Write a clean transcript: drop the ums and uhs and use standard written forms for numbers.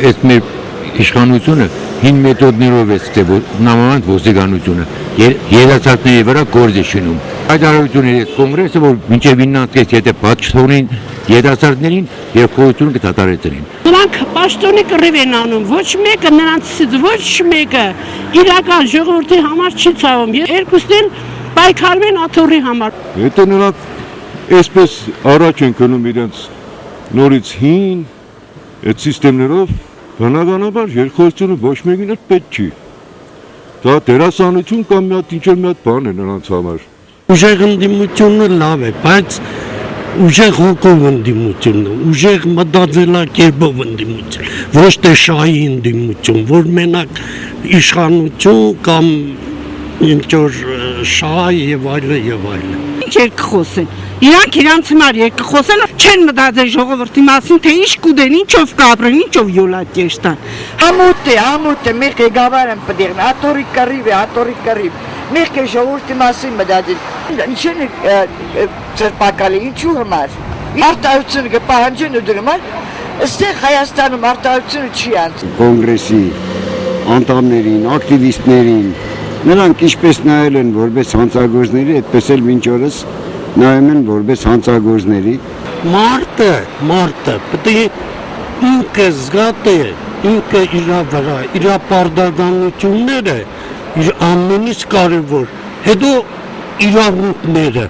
Այդ մեր իշխանությունը հին մեթոդներով է ստեղծել նմանած ոստիկանությունը երիտասարդների վրա գործ է շինում։ Այդ արարությունների կոնգրեսը, որ մինչև 9-ից եթե բաց չթողնեն երիտասարդներին եւ խորհրդությունը կդատարեցնեն։ Նրանք պաշտոնի կռիվ են անում, ոչ մեկը նրանցից ոչ մեկը իրական ժողովրդի համար չի ցավում։ Երկուսն էլ պայքարում են աթոռի համար։ Հետո նրանք այսպես առաջ են գնում իրենց նորից հին այդ համակարգերով, բնականաբար երկխոսությունը ոչ մեկին էլ պետք չի։ Դա դերասանություն կամ մի հատ բան է նրանց համար։ Ուժեղ ընդդիմությունը լավ է, բայց ուժեղ հոգով ընդդիմությունը, ուժեղ մտածելակերպով ընդդիմություն, ոչ թե շահի ընդդիմություն, որ մենակ իշխանություն կամ ինչ-որ շահ եւ այլն եւ այլն։ Ինչ երկխոս են։ Իրանք իրանց համար երկխոսեն, չեն մտածել ժողովրդի մասին, թե ինչ կուտեն, ինչով կապրեն, ինչով յոլատեշտան։ Համոտ է, մեր ղեկավար են պդիրն, աթոռի կռիվ։ Մենք է ժողովրդի մասին մտածել։ Ինչ են ծրպակալի, ինչու համար։ Արտահայտությունը կպահանջեն ու դրա համար, այստեղ Հայաստանում արտահայտությունը չի անցնում։ Կոնգրեսի անդամներին, ակտիվիստներին, նրանք ինչպես նայել են որպես հանցագործների, այդպես էլ մինչ օրս նայում են որպես հանցագործների։ Մարդը պետք է ինքը զգատե, ինքը իր վրա, իր պարտականությունները իր ամենից կարևոր, հետո իրավունքները,